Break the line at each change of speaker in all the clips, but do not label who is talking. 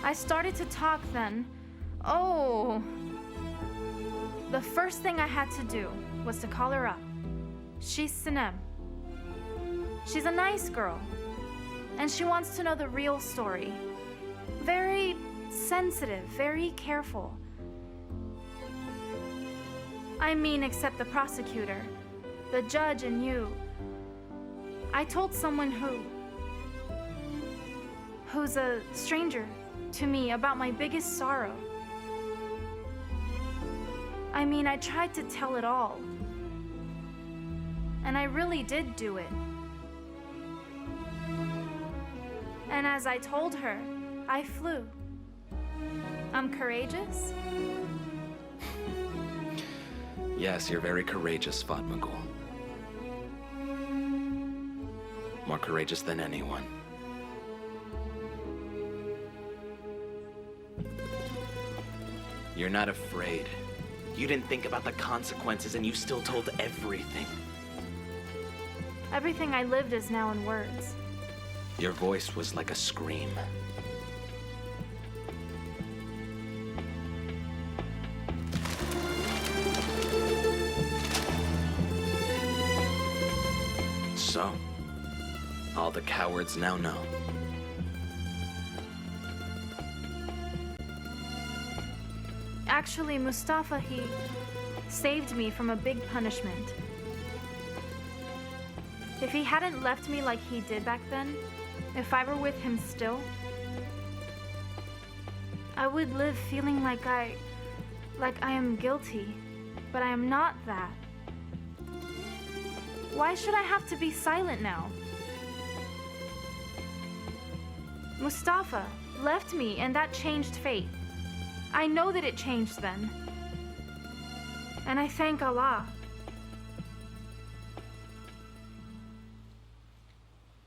I started to talk then. Oh. The first thing I had to do was to call her up. She's Sinem. She's a nice girl. And she wants to know the real story. Very sensitive, very careful. I mean, except the prosecutor, the judge, and you. I told someone who's a stranger to me about my biggest sorrow. I mean, I tried to tell it all. And I really did do it. And as I told her, I flew. I'm courageous?
Yes, you're very courageous, Fatmagul. More courageous than anyone. You're not afraid. You didn't think about the consequences and you still told everything.
Everything I lived is now in words.
Your voice was like a scream. So, all the cowards now know.
Actually, Mustafa, he saved me from a big punishment. If he hadn't left me like he did back then, if I were with him still, I would live feeling like I am guilty, but I am not that. Why should I have to be silent now? Mustafa left me and that changed fate. I know that it changed then. And I thank Allah.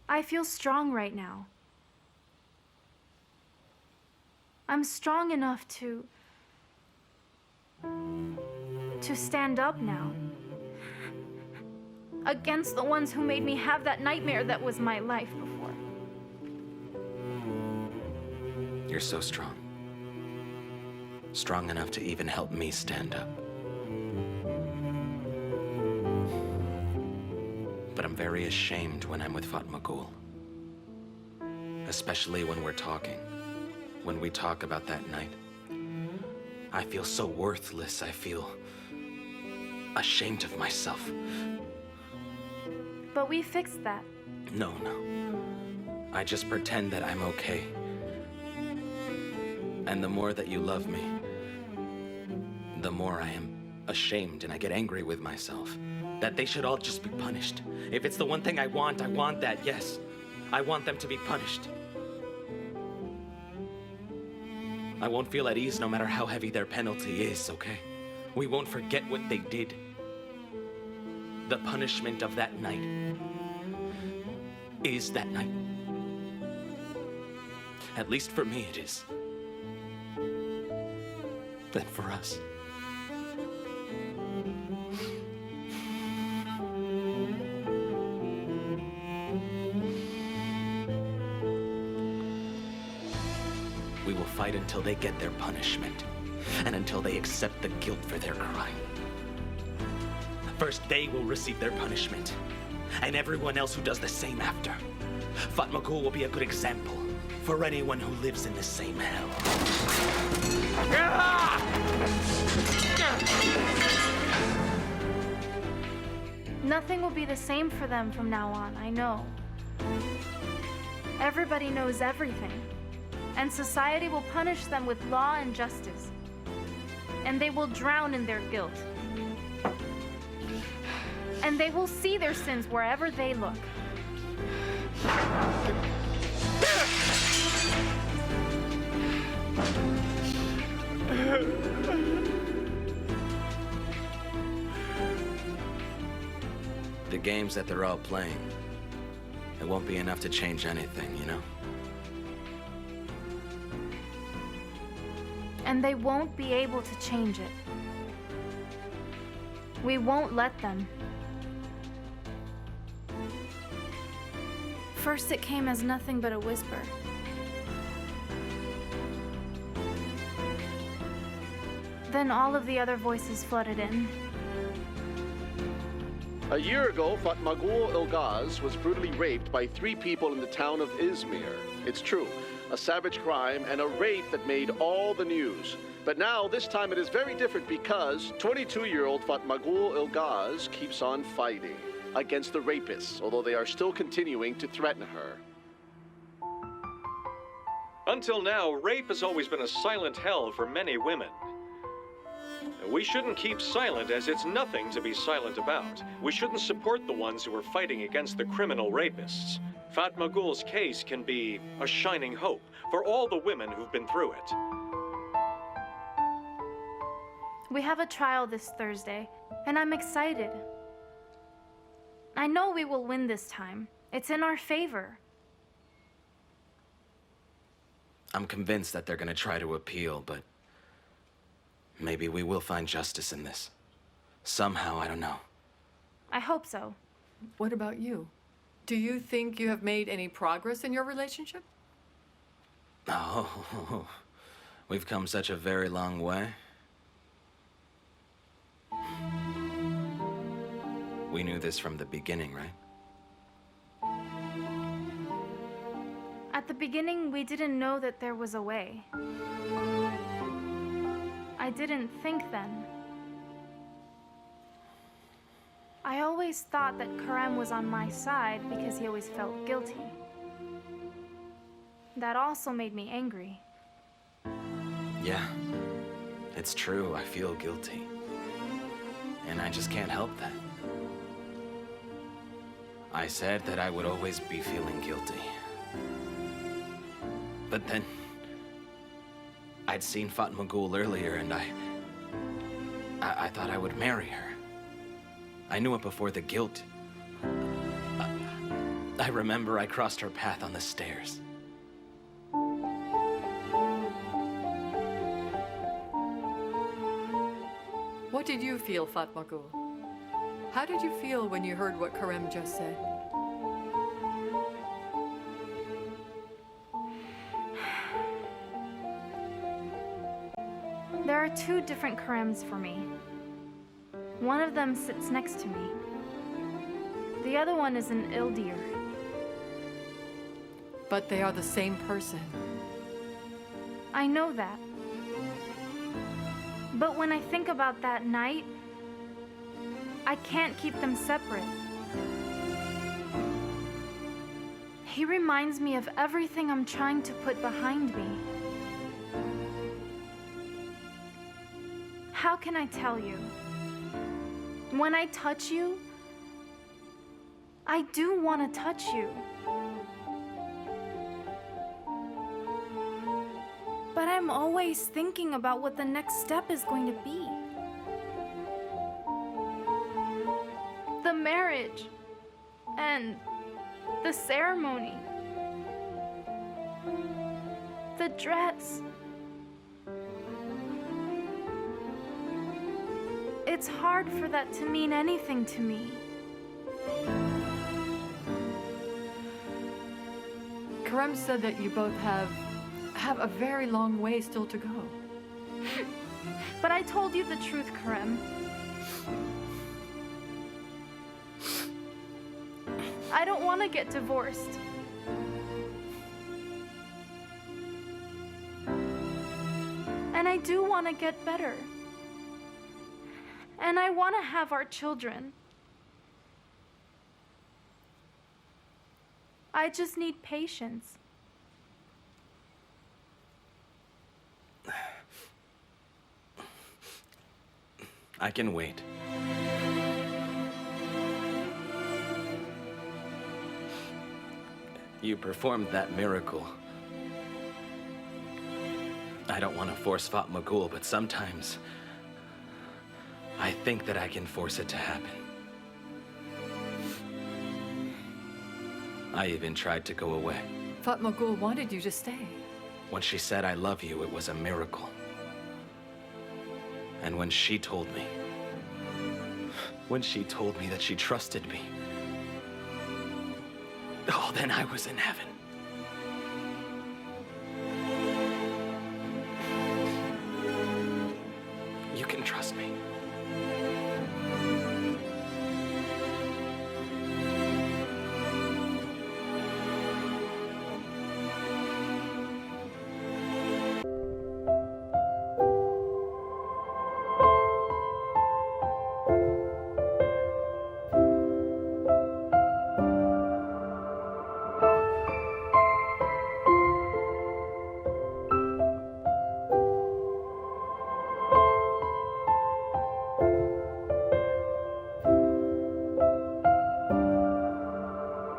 I feel strong right now. I'm strong enough to stand up now. Against the ones who made me have that nightmare that was my life before.
You're so strong. Strong enough to even help me stand up. But I'm very ashamed when I'm with Fatmagul. Especially when we're talking. When we talk about that night. I feel so worthless. I feel ashamed of myself.
But we fixed that.
No. I just pretend that I'm okay. And the more that you love me, the more I am ashamed and I get angry with myself. That they should all just be punished. If it's the one thing I want that, yes. I want them to be punished. I won't feel at ease no matter how heavy their penalty is, okay? We won't forget what they did. The punishment of that night is that night. At least for me it is. And for us. We will fight until they get their punishment, and until they accept the guilt for their crime. First, they will receive their punishment, and everyone else who does the same after. Fatmagul will be a good example for anyone who lives in the same hell.
Nothing will be the same for them from now on, I know. Everybody knows everything, and society will punish them with law and justice, and they will drown in their guilt. And they will see their sins wherever they look.
The games that they're all playing, it won't be enough to change anything, you know?
And they won't be able to change it. We won't let them. First it came as nothing but a whisper. Then all of the other voices flooded in.
A year ago, Fatmagul Ilgaz was brutally raped by 3 people in the town of Izmir. It's true, a savage crime and a rape that made all the news. But now, this time it is very different because 22-year-old Fatmagul Ilgaz keeps on fighting against the rapists, although they are still continuing to threaten her.
Until now, rape has always been a silent hell for many women. We shouldn't keep silent, as it's nothing to be silent about. We shouldn't support the ones who are fighting against the criminal rapists. Fatmagul's case can be a shining hope for all the women who've been through it.
We have a trial this Thursday, and I'm excited. I know we will win this time. It's in our favor.
I'm convinced that they're gonna try to appeal, but maybe we will find justice in this. Somehow, I don't know.
I hope so.
What about you? Do you think you have made any progress in your relationship?
Oh, we've come such a very long way. We knew this from the beginning, right?
At the beginning, we didn't know that there was a way. I didn't think then. I always thought that Karim was on my side because he always felt guilty. That also made me angry.
Yeah, it's true, I feel guilty. And I just can't help that. I said that I would always be feeling guilty. But then, I'd seen Fatmagul earlier and I thought I would marry her. I knew it before the guilt. I remember I crossed her path on the stairs.
What did you feel, Fatmagul? How did you feel when you heard what Karim just said?
There are 2 different Karims for me. One of them sits next to me. The other one is an Ildir.
But they are the same person.
I know that. But when I think about that night, I can't keep them separate. He reminds me of everything I'm trying to put behind me. How can I tell you? When I touch you, I do want to touch you. But I'm always thinking about what the next step is going to be. The marriage and the ceremony. The dress. It's hard for that to mean anything to me.
Karim said that you both have a very long way still to go.
But I told you the truth, Karim. I don't want to get divorced. And I do want to get better. And I want to have our children. I just need patience.
I can wait. You performed that miracle. I don't want to force Fatmagul, but sometimes I think that I can force it to happen. I even tried to go away.
Fatmagul wanted you to stay.
When she said I love you, it was a miracle. And when she told me that she trusted me, oh, then I was in heaven.